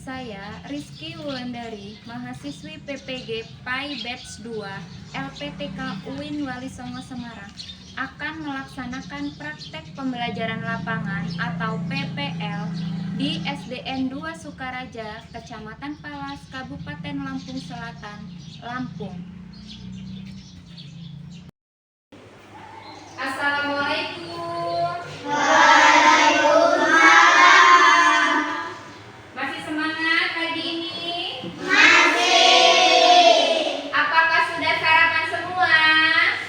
Saya Rizky Wulandari, mahasiswi PPG PAI Batch 2 LPTK UIN Wali Songo Semarang, akan melaksanakan praktek pembelajaran lapangan atau PPL di SDN 2 Sukaraja, Kecamatan Palas, Kabupaten Lampung Selatan, Lampung. Assalamualaikum. Masih semangat pagi ini? Masih. Apakah sudah sarapan semua?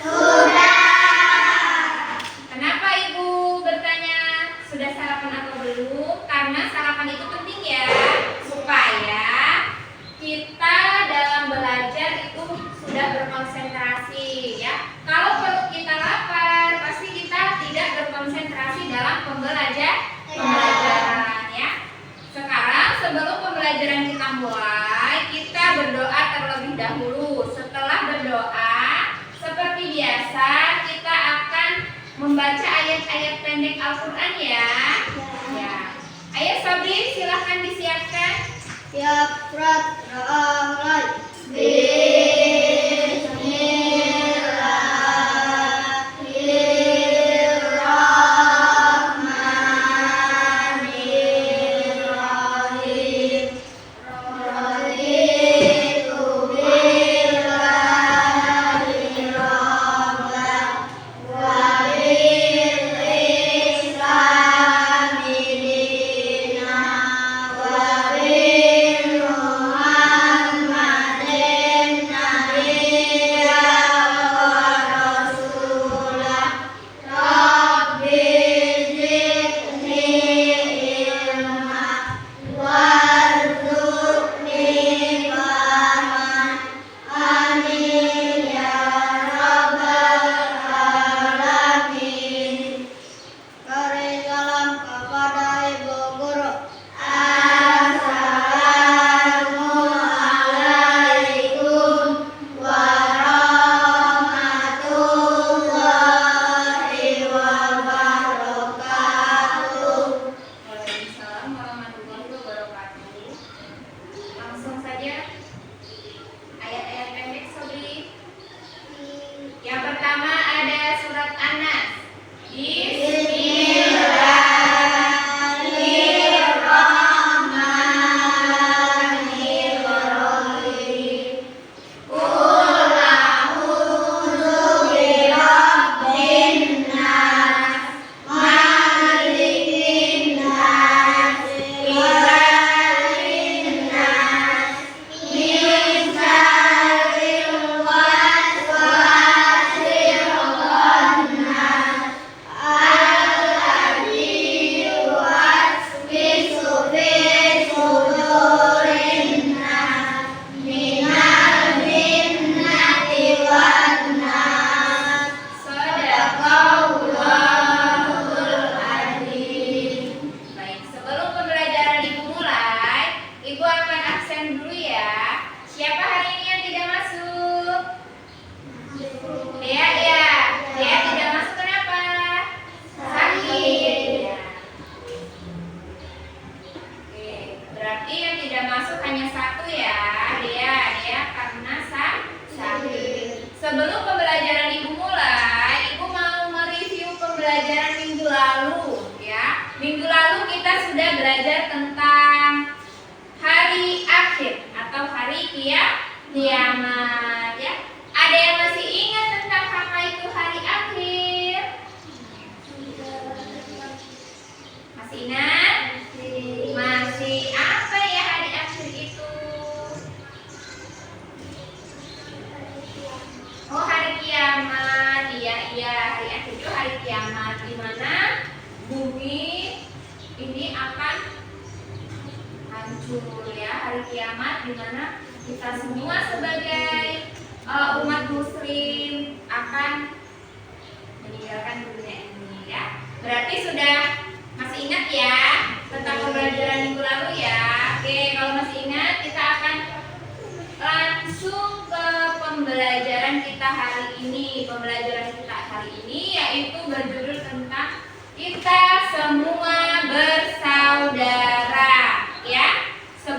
Sudah. Kenapa Ibu bertanya sudah sarapan atau belum? Karena sarapan itu penting ya, supaya kita dalam belajar itu sudah berkonsentrasi ya. Kalau perut kita lapar, pasti kita tidak berkonsentrasi dalam pembelajaran ya. Sekarang sebelum pembelajaran kita mulai, kita berdoa terlebih dahulu. Setelah berdoa, seperti biasa kita akan membaca ayat-ayat pendek Al-Quran ya. Ayo Sabri, silahkan disiapkan. Siap, mulai. Bismillahirrahmanirrahim. Raditu billahi rabban wa bil islami dinan wa bi Muhammadin nabiyyan wa rasulah. Rabbi zidni ilma warzuqni fahman. Amin ya rabbal alamin. Beri salam kepada Ibu Guru. Assalamualaikum warahmatullahi wabarakatuh. Waalaikumsalam warahmatullahi wabarakatuh. Langsung saja ayat-ayat pendek Sabri. Yang pertama ada surat An-Nas. Bismillahirrahmanirrahim. Qul a'udzu birabbin nas, malikin nas, ilahin nas, min syarril waswasil khannas, alladzi yuwaswisu fi sudurin nas, minal jinnati wan nas. Shadaqallahul adzim. Baik, sebelum pembelajaran Ibu mulai, Ibu akan absen dulu ya. Siapa hari ini yang tidak masuk? Dea ya. Dea tidak masuk kenapa? Sakit. Ya. Oke, berarti yang tidak masuk hanya satu ya, Dea karena sakit. Sebelum pembelajaran Ibu mulai, Ibu mau mereview pembelajaran minggu lalu ya. Minggu lalu kita sudah belajar tentang hari akhir atau hari kiamat ya. Ada yang masih ingat tentang apa itu hari akhir? Masih ingat? Masih apa ya hari akhir itu? Oh, hari kiamat. Iya, hari akhir itu hari kiamat di mana bumi ini akan hancur ya. Hari kiamat di mana kita semua sebagai umat muslim akan meninggalkan dunia ini ya. Berarti sudah masih ingat ya tentang pembelajaran minggu lalu ya. Oke, kalau masih ingat kita akan langsung ke pembelajaran kita hari ini. Pembelajaran kita hari ini yaitu berjudul tentang kita semua bersaudara ya.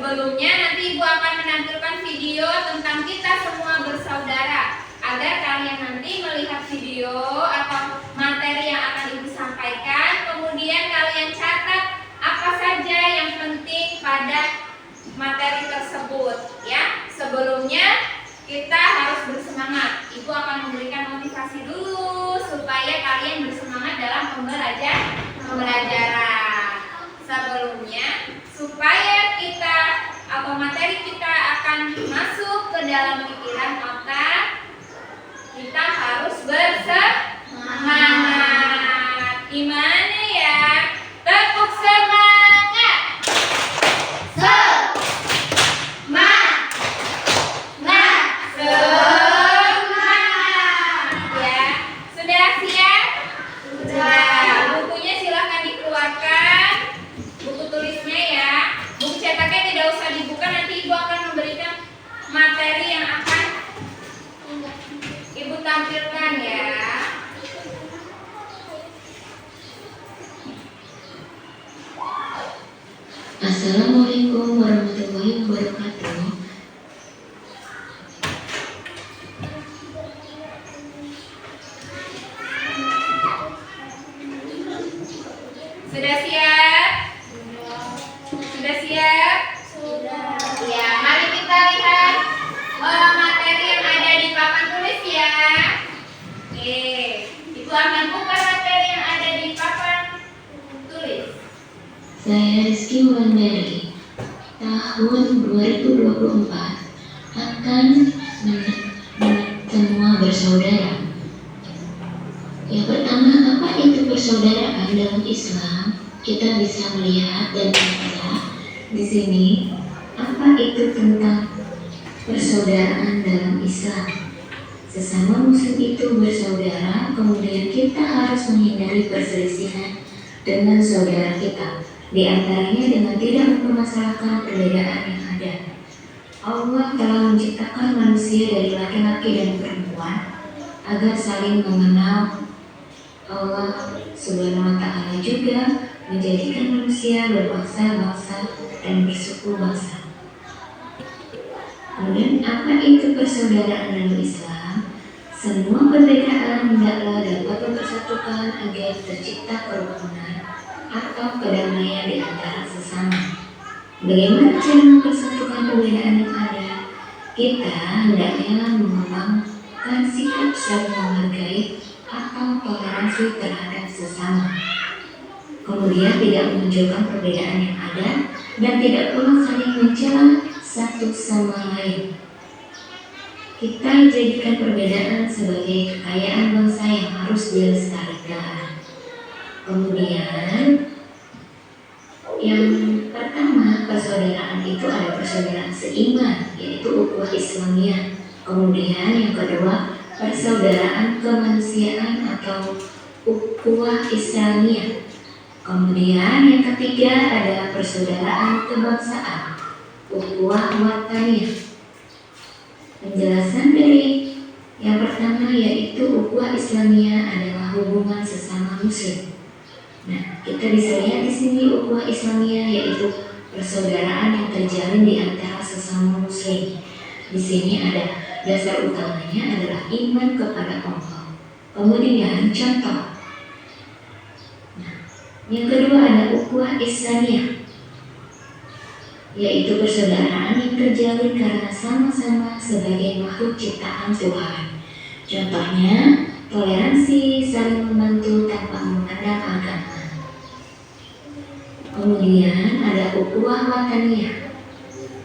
Sebelumnya nanti Ibu akan menampilkan video tentang kita semua bersaudara. Agar kalian nanti melihat video atau materi yang akan Ibu sampaikan, kemudian kalian catat apa saja yang penting pada materi tersebut, ya. Sebelumnya kita harus bersemangat. Ibu akan memberikan motivasi dulu supaya kalian bersemangat dalam pembelajaran. Sebelumnya, supaya kita atau materi kita akan masuk ke dalam pikiran otak, kita harus bersemangat. Gimana ya? Tepuk semangat. Ya, sudah siap? Sudah. Bukunya silahkan dikeluarkan. Buku tulisnya ya. Buku cetaknya tidak usah dibuka. Nanti Ibu akan memberikan materi yang akan Ibu tampilkan ya. Assalamualaikum warahmatullahi wabarakatuh. Sudah siap? Sudah siap? Ya, mari kita lihat materi yang ada di papan tulis ya. Oke, Ibu akan buka materi yang ada di papan tulis. Saya Rizky Wulandari. Tahun 2024 akan semua bersaudara. Yang pertama, apa itu persaudaraan dalam Islam? Kita bisa melihat dan membaca di sini apa itu tentang persaudaraan dalam Islam. Sesama muslim itu bersaudara, kemudian kita harus menghindari perselisihan dengan saudara kita. Di antaranya dengan tidak mempermasalahkan perbedaan yang ada. Allah telah menciptakan manusia dari laki-laki dan perempuan agar saling mengenal. Allah Subhanahu wa Ta'ala juga menjadikan manusia berbangsa-bangsa dan bersuku bangsa. Kemudian apa itu persaudaraan dalam Islam? Semua perbedaan hendaklah dapat mempersatukan agar tercipta kerukunan atau kedamaian di antara sesama. Bagaimana cara mempersatukan perbedaan yang ada? Kita hendaknya mengembangkan sikap saling menghargai atau toleransi terhadap sesama. Kemudian tidak memunculkan perbedaan yang ada dan tidak pula saling mencela satu sama lain. Kita jadikan perbedaan sebagai kekayaan bangsa yang harus dilestarikan. Kemudian yang pertama, persaudaraan itu ada persaudaraan seiman, yaitu ukhuwah Islamiyah. Kemudian yang kedua, persaudaraan kemanusiaan atau ukhuwah Islamiyah. Kemudian yang ketiga ada persaudaraan kebangsaan, ukhuwah wataniyah. Penjelasan dari yang pertama yaitu ukhuwah Islamiyah adalah hubungan sesama muslim. Nah, kita bisa lihat di sini ukhuwah Islamiyah yaitu persaudaraan yang terjalin di antara sesama muslim. Di sini ada dasar utamanya adalah iman kepada Allah. Kemudian contoh. Nah, yang kedua ada ukhuwah Ihsaniyah, yaitu persaudaraan yang terjalin karena sama-sama sebagai makhluk ciptaan Tuhan. Contohnya toleransi, saling membantu tanpa memandang agama. Kemudian ada ukhuwah wataniyah,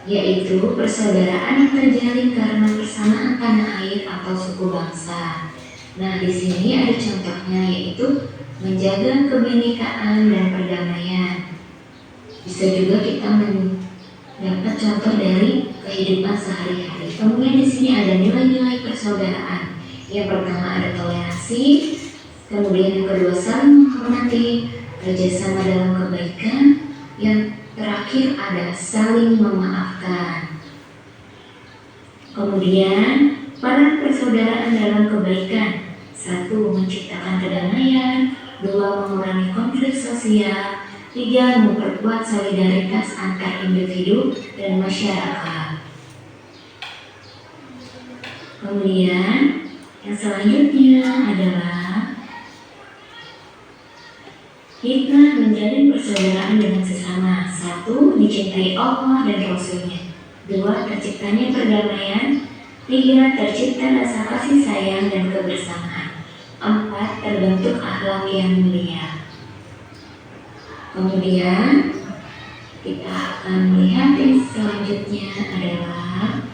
yaitu persaudaraan yang terjalin karena persamaan tanah air atau suku bangsa. Nah, di sini ada contohnya yaitu menjaga kebinekaan dan perdamaian. Bisa juga kita mendapat contoh dari kehidupan sehari-hari. Kemudian di sini ada nilai-nilai persaudaraan. Yang pertama ada toleransi, kemudian yang kedua saling menghormati, kerjasama dalam kebaikan, yang terakhir ada saling memaafkan. Kemudian peran persaudaraan dalam kebaikan: 1. Menciptakan kedamaian, 2. Mengurangi konflik sosial, Tiga, memperkuat solidaritas antar individu dan masyarakat. Kemudian, yang selanjutnya adalah hikmah menjalin persaudaraan dengan sesama. Satu, dicintai Allah dan Rasul-Nya. Dua, terciptanya perdamaian. Tiga, tercipta rasa kasih sayang dan kebersamaan. Empat, terbentuk akhlak yang mulia. Kemudian kita akan melihat yang selanjutnya adalah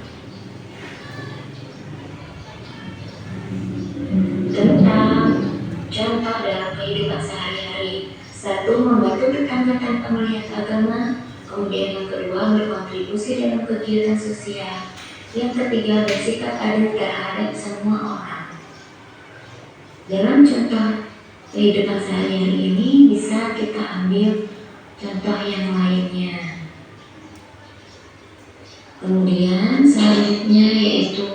tentang contoh dalam kehidupan sehari-hari. Satu, membantu tetangga tanpa melihat agama. Kemudian yang kedua, berkontribusi dalam kegiatan sosial. Yang ketiga, bersikap adil terhadap semua orang. Dalam contoh kehidupan sehari-hari ini bisa kita ambil contoh yang lainnya. Kemudian selanjutnya yaitu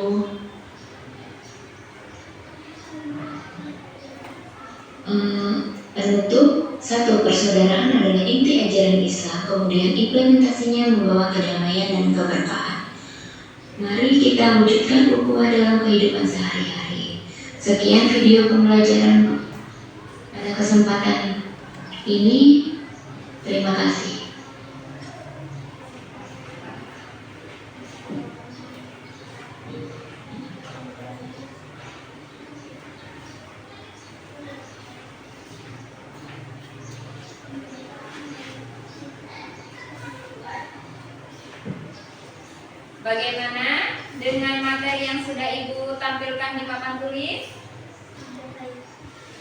penutup. Satu, persaudaraan adalah inti ajaran Islam. Kemudian implementasinya membawa kedamaian dan keberkahan. Mari kita wujudkan ukhuwah dalam kehidupan sehari-hari. Sekian video pembelajaran pada kesempatan ini. Terima kasih. Bagaimana dengan materi yang sudah Ibu tampilkan di papan tulis?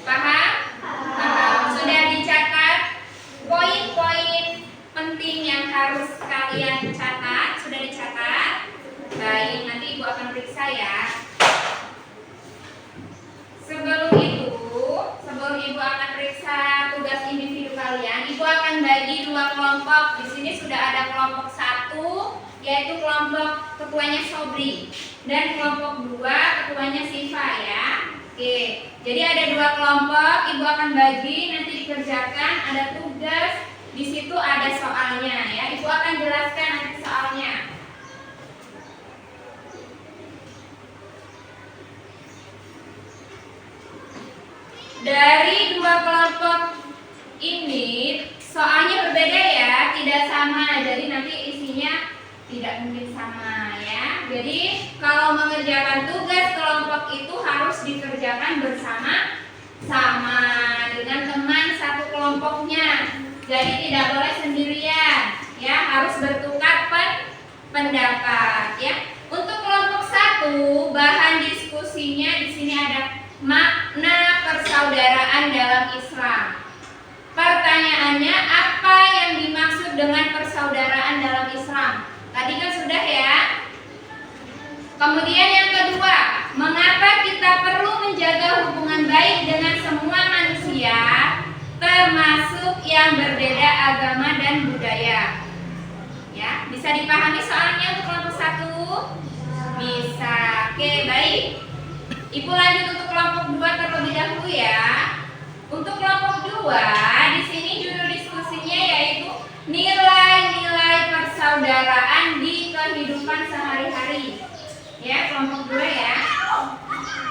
Paham? Paham. Sudah dicatat poin-poin penting yang harus kalian catat? Sudah dicatat? Baik, nanti Ibu akan periksa ya. Sebelum Ibu akan periksa tugas individu kalian, Ibu akan bagi dua kelompok. Di sini sudah ada kelompok 1, yaitu kelompok ketuanya Sobri, dan kelompok 2 ketuanya Siva ya. Oke, jadi ada dua kelompok, Ibu akan bagi, nanti dikerjakan, ada tugas, di situ ada soalnya ya. Ibu akan jelaskan nanti soalnya. Dari dua kelompok ini soalnya berbeda ya, tidak sama, jadi nanti isinya tidak mungkin sama ya. Jadi kalau mengerjakan tugas kelompok itu harus dikerjakan bersama-sama dengan teman satu kelompoknya. Jadi tidak boleh sendirian ya, harus bertukar pendapat ya. Untuk kelompok 1, bahan diskusinya di sini ada makna persaudaraan dalam Islam. Pertanyaannya, apa yang dimaksud dengan persaudaraan dalam Islam? Tadi kan sudah ya. Kemudian yang kedua, mengapa kita perlu menjaga hubungan baik dengan semua manusia, termasuk yang berbeda agama dan budaya? Ya, bisa dipahami soalnya untuk kelompok 1? Bisa. Oke, baik. Ibu lanjut untuk kelompok 2 terlebih dahulu ya. Untuk kelompok 2, di sini judul diskusinya yaitu nilai-nilai persaudaraan di kehidupan sehari-hari. Ya, kelompok 2 ya.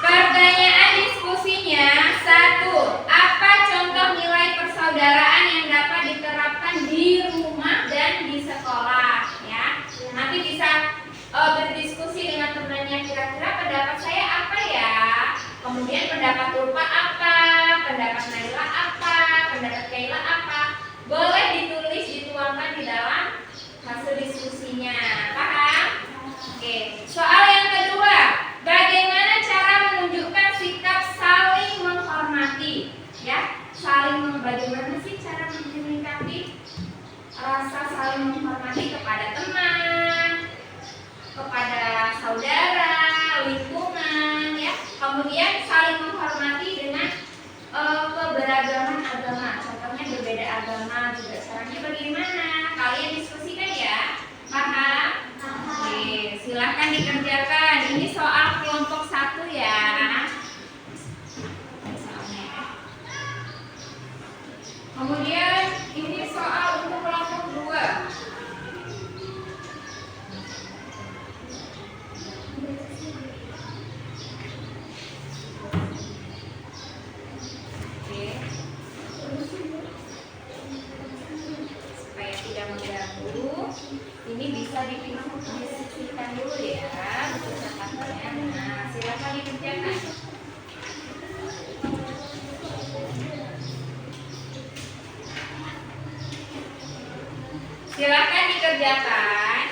Pertanyaan diskusinya 1. Apa contoh nilai persaudaraan yang dapat diterapkan di rumah dan di sekolah? Ya, nanti bisa berdiskusi dengan temannya, kira-kira pendapat saya apa ya? Kemudian pendapat Ulfa apa? Pendapat Naila apa? Pendapat Kaila apa? Boleh ditulis, dituangkan di dalam hasil diskusinya. Paham? Oke. Soal yang kedua, bagaimana cara menunjukkan sikap saling menghormati? Ya, bagaimana sih cara menyikapi rasa saling menghormati kepada teman, kepada saudara, lingkungan, ya. Kemudian saling menghormati dengan keberagaman agama. Contohnya berbeda agama juga caranya bagaimana? Kalian diskusikan ya. Paham? Oke, silahkan dikerjakan. Ini soal kelompok 1 ya. Kemudian ini soal kerjakan.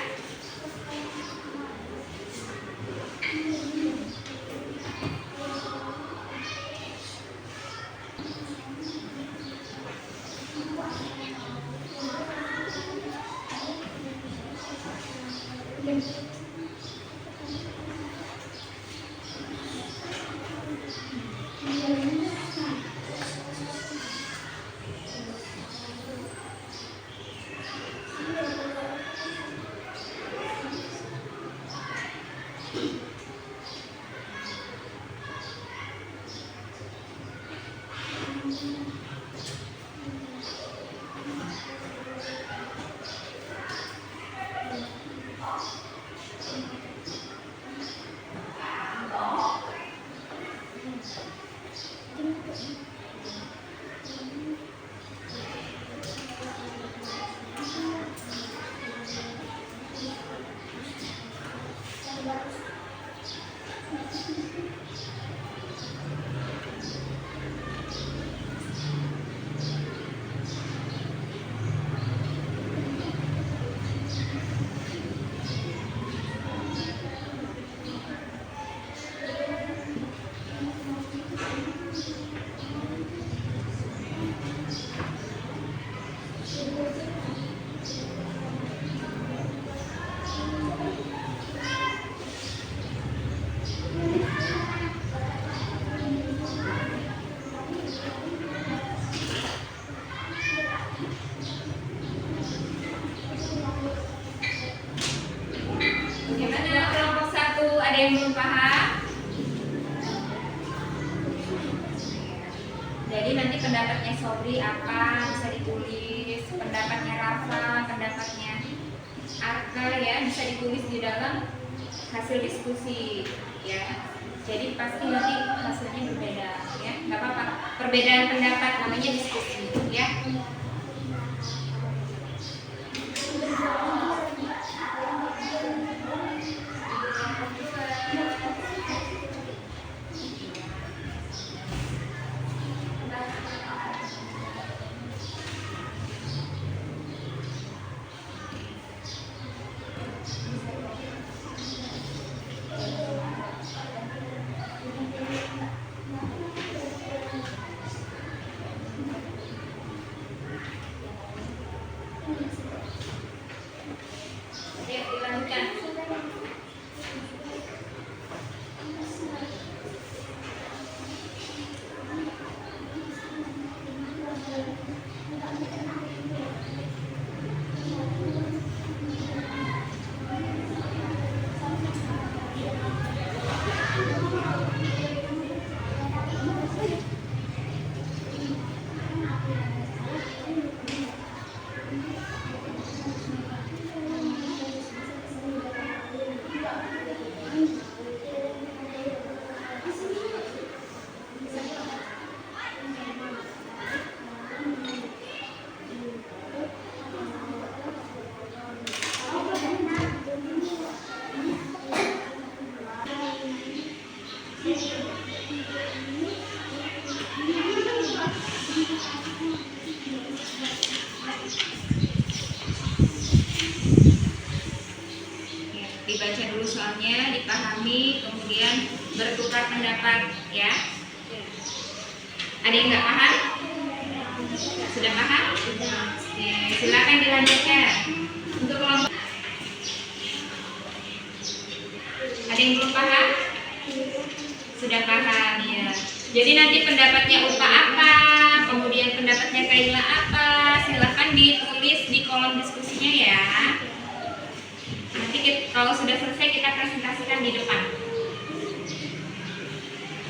Bagaimana kelompok 1? Ada yang belum paham? Jadi nanti pendapatnya Sobri apa bisa ditulis, pendapatnya Rafa, pendapatnya Arka ya bisa ditulis di dalam hasil diskusi ya. Jadi pasti nanti hasilnya berbeda ya, nggak apa-apa. Perbedaan pendapat namanya diskusi ya. Yuk dilanjutkan. Dibaca dulu soalnya, dipahami, kemudian bertukar pendapat ya. Ada yang nggak paham? Sudah paham? Oke, silakan dilanjutkan. Untuk kelompok ada yang belum paham? Sudah paham ya. Jadi nanti pendapatnya Upa apa, kemudian pendapatnya Kaila apa, silakan ditulis di kolom diskusinya ya. Nanti kalau sudah selesai kita presentasikan di depan.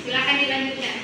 Silakan dilanjutkan.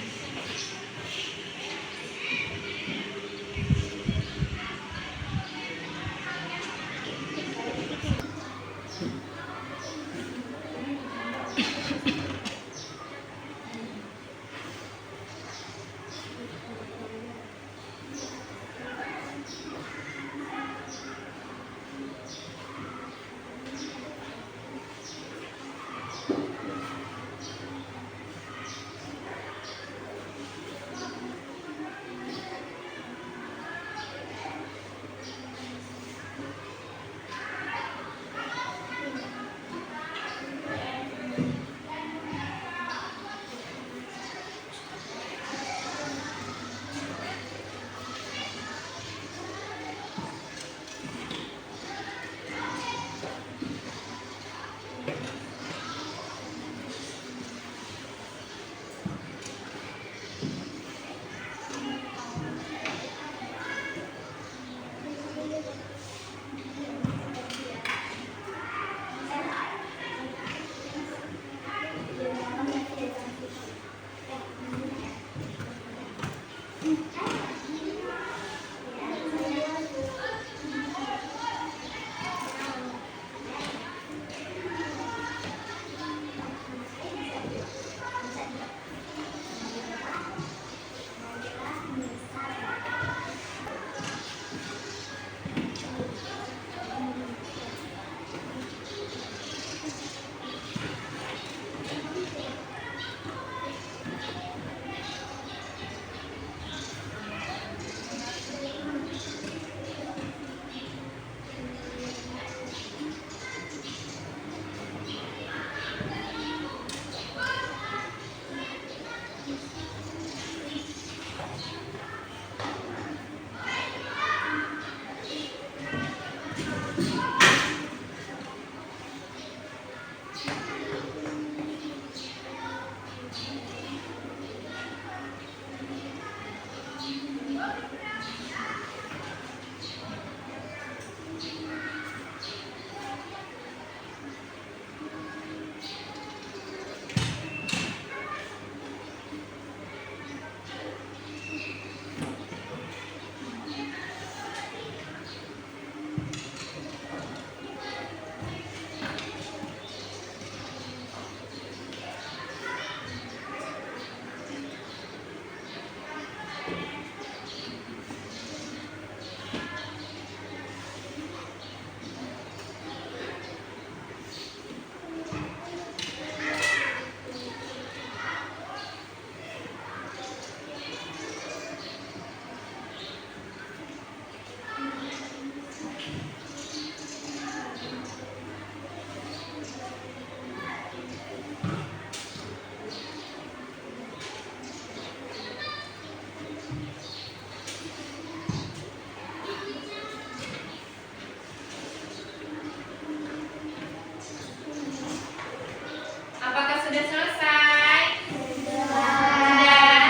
Apakah sudah selesai? Sudah.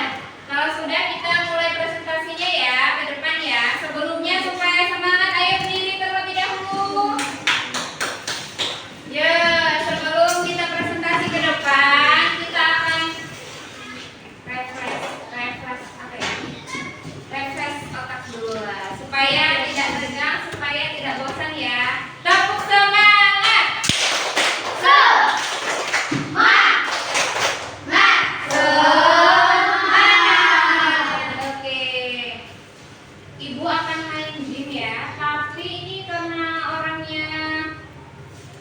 Kalau sudah, kita mulai presentasinya ya ke depan ya. Sebelumnya supaya semangat, ayo berdiri terlebih dahulu. Ya, sebelum kita presentasi ke depan, kita akan refresh otak dulu lah, supaya tidak tegang, supaya tidak bosan ya. Tepuk semangat. Oke. Ibu akan main game ya, tapi ini karena orangnya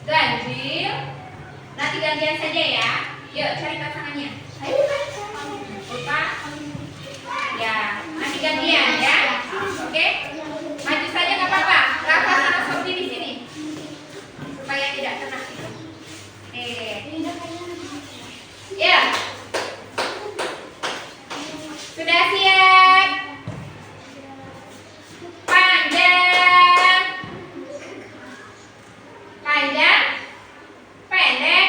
ganjil, nanti gantian saja ya. Yuk cari pasangannya. Ayo. Lupa. Ya, nanti gantian ya. Oke. Maju saja nggak apa-apa. Rafa sama Sofi di sini. Supaya tidak kena. Oke. Ya. Sudah siap? Panjang. Panjang. Pendek.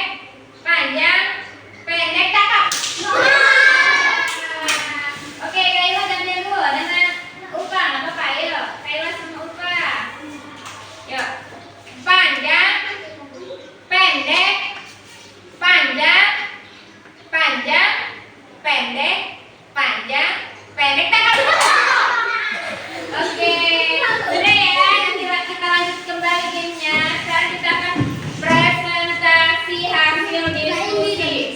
Panjang. Pendek. Cakep. Oke, Kayla gantian dulu dengan Upa, nggak apa-apa. Ayo, Kayla sama Upa. Yuk. Panjang. Pendek. Panjang. Panjang. Pendek. Panjang. Pendek. Cakep. Oke, sudah ya. Kita lanjut kembali gamenya. Sekarang kita akan presentasi hasil diskusi.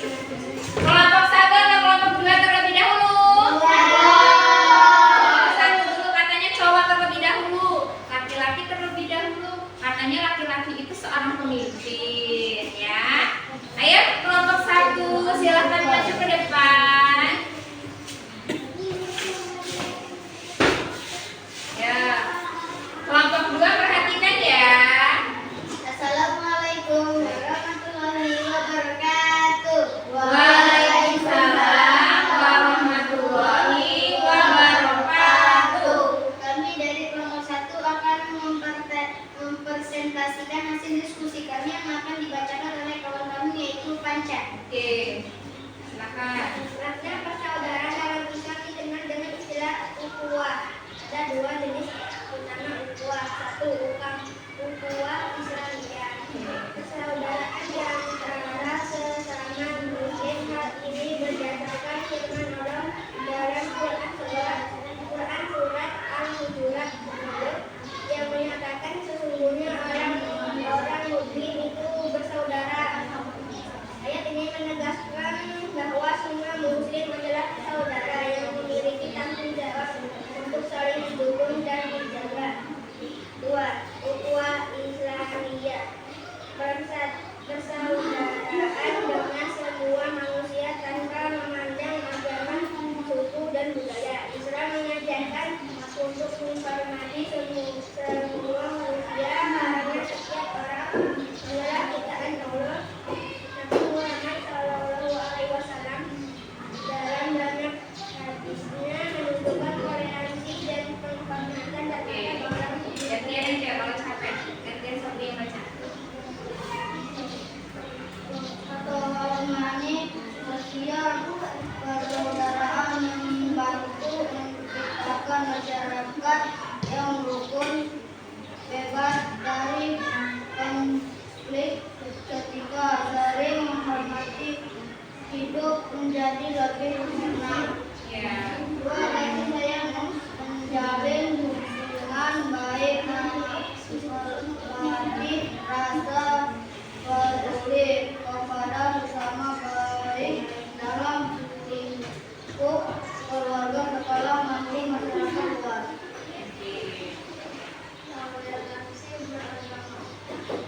Kelompok 1 atau kelompok 2 terlebih dahulu? Kelompok 1 dulu, katanya cowok terlebih dahulu, laki-laki terlebih dahulu. Katanya laki-laki itu seorang pemimpin ya. Ayo kelompok 1 silahkan maju ke depan. lebih senang. Ya. Dua lagi saya menjalin hubungan baik melatih rasa peduli kepada sesama baik dalam lingkup keluarga, sekolah, maupun masyarakat luas.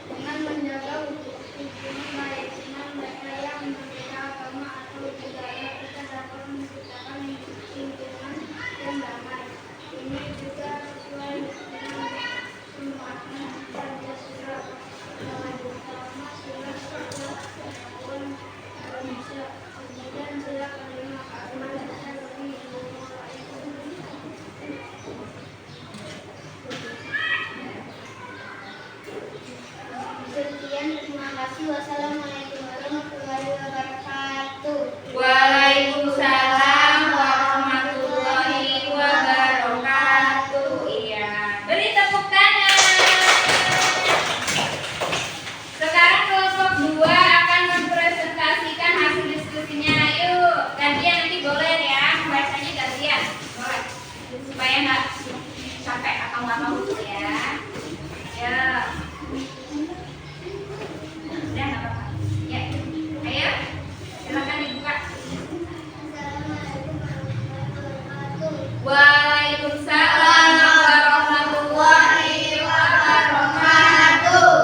Dengan menjaga hubungan baik dengan mereka yang berbeda agama atau budaya, kita dapat menciptakan lingkungan yang damai. Ini juga sesuai dengan semangat Pancasila yang utama sila persatuan Indonesia. Kemudian sila kelima Pancasila lebih sekian, terima kasih. Wassalamualaikum warahmatullahi wabarakatuh. Waalaikumsalam warahmatullahi wabarakatuh. Iya. Beri tepuk tangan. Sekarang kelompok 2 akan mempresentasikan hasil diskusinya. Ayo, gantian nanti boleh ya, membacanya gantian. Boleh. Supaya nggak capek atau nggak mau ya. Ya. Udah nggak apa-apa. Ya. Ayo. Silakan dibuka. Assalamualaikum warahmatullahi wabarakatuh. Waalaikumsalam warahmatullahi wabarakatuh.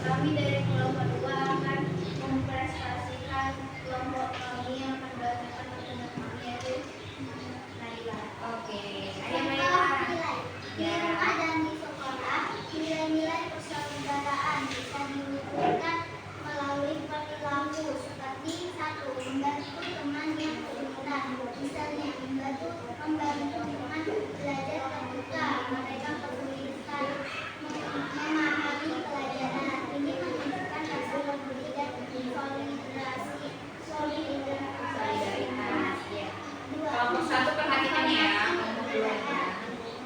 Kami dari kelompok 2 akan mempresentasikan kelompok kami yang akan berdasarkan agenda kami, yaitu Naila. Oke, ayo Naila. Di rumah dan di sekolah, nilai-nilai persaudaraan bisa diwujudkan melalui perilaku seperti 1. Membantu teman yang kesulitan. Misalnya, membantu teman belajar terbuka, mereka kesulitan memahami pelajaran. Ini menunjukkan rasa peduli dan solidaritas. Ya. Dua, Kelompok 1 perhatikan ya, kelompok 2 ya.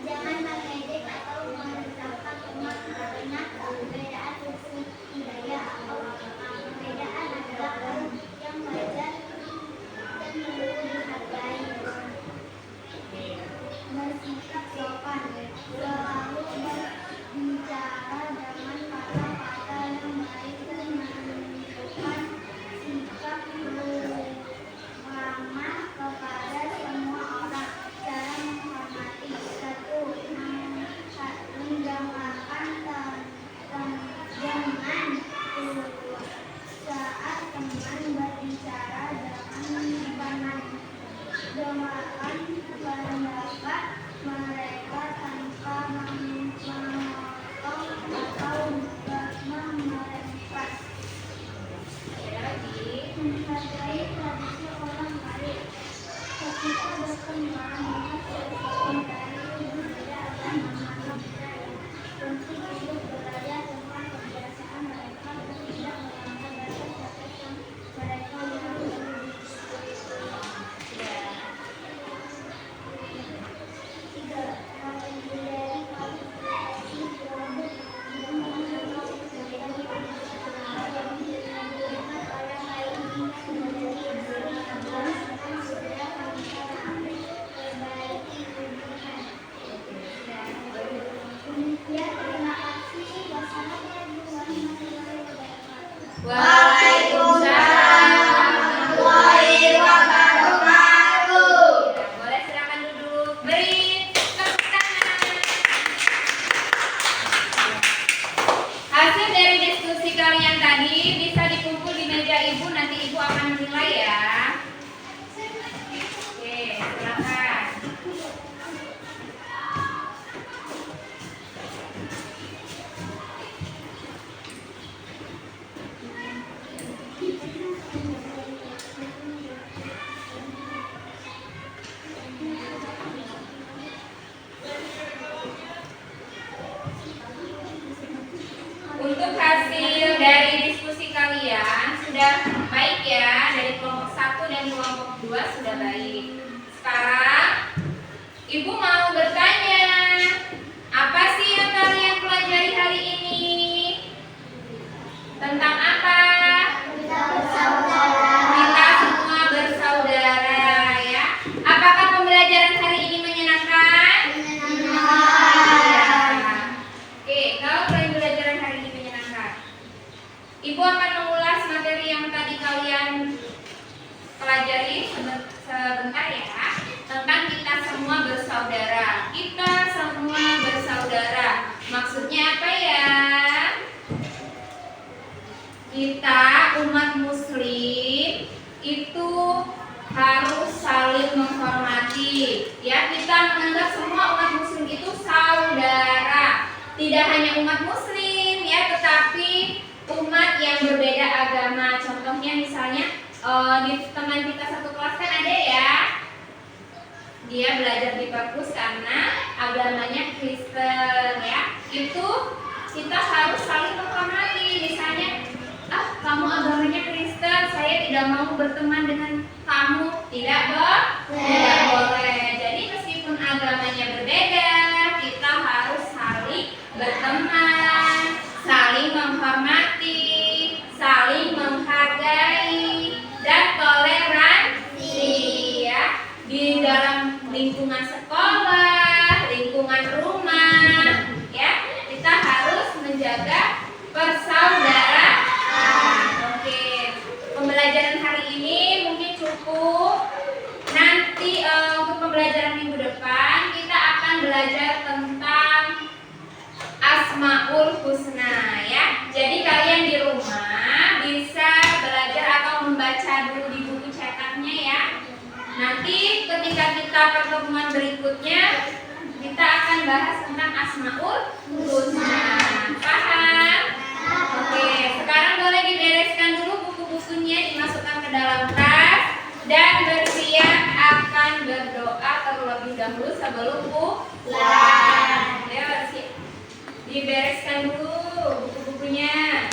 jangan mengejek atau merendahkan teman karena perbedaan fungsi budaya atau perbedaan adalah hal yang wajar dan perlu dihargai. Bersikap sopan, selalu berbicara dengan kata-kata yang baik dan menunjukkan sikap ramah kepada semua orang. Cara menghormati. 1. Mendengarkan jangan saat teman berbicara dengan benar. Dengarkan pendapat mereka tanpa memotong atau memerintah. Ada lagi. Menghargai tradisi orang lain. Ketika berkembang dengan dari budaya agama budaya, penting untuk belajar tentang kebiasaan mereka dan tidak melanggar batas-batas yang mereka miliki. 3. Menghindari kualifikasi produk dan mengenal budaya orang lain menjadi perbaiki hubungan. Demikian, terima kasih. Ya, kita menganggap semua umat muslim itu saudara. Tidak hanya umat muslim ya, tetapi umat yang berbeda agama. Contohnya misalnya di teman kita satu kelas kan ada ya, dia belajar di perpus karena agamanya Kristen ya. Itu kita harus saling menghormati. Misalnya, kamu agamanya Kristen, saya tidak mau berteman dengan kamu. Tidak boleh. Jadi meskipun agamanya berbeda, kita harus saling berteman, saling menghormati, saling menghargai, dan toleransi ya. Di dalam lingkungan sekolah, lingkungan rumah ya, kita harus menjaga persaudaraan. Oke, pembelajaran hari ini mungkin cukup. Nanti untuk pembelajaran minggu depan kita akan belajar tentang Asmaul Husna ya. Jadi kalian di rumah bisa belajar atau membaca dulu di buku cetaknya ya. Nanti ketika kita pertemuan berikutnya, kita akan bahas tentang Asmaul Husna. Paham? Oke, sekarang boleh dibereskan dulu buku-bukunya, dimasukkan ke dalam tas, dan bersiap akan berdoa terlebih dahulu sebelum pulang. Ya, bersiap. Dibereskan dulu buku-bukunya.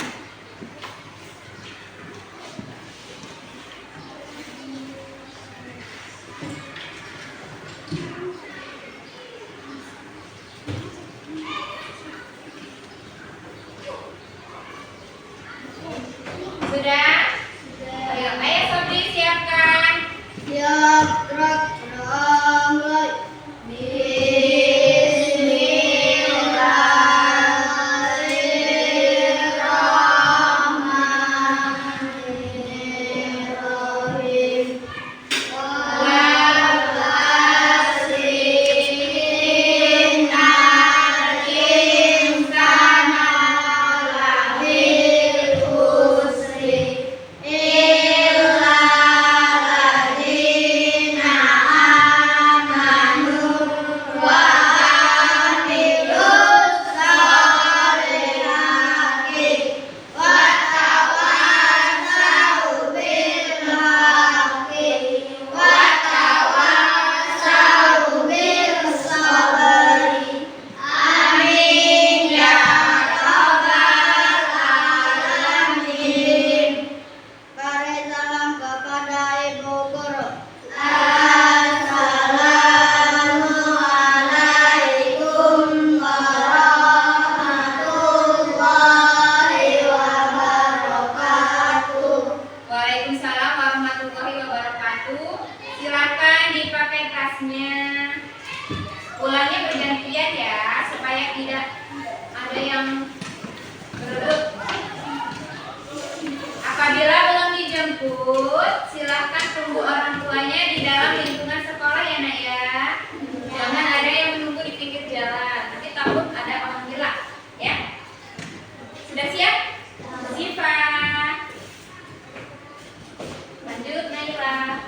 Sudah? Ayo Sobri siapkan. Siap, gerak, mulai. Waalaikumsalam warahmatullahi wabarakatuh. Silakan dipakai tasnya. Pulangnya bergantian ya, supaya tidak ada yang berebut. Apabila belum dijemput, silakan tunggu orang tuanya di dalam lingkungan sekolah ya nak ya. Jangan ada yang menunggu di pinggir jalan, nanti takut ada orang gila ya. Sudah siap? Siva. Lanjut Naila.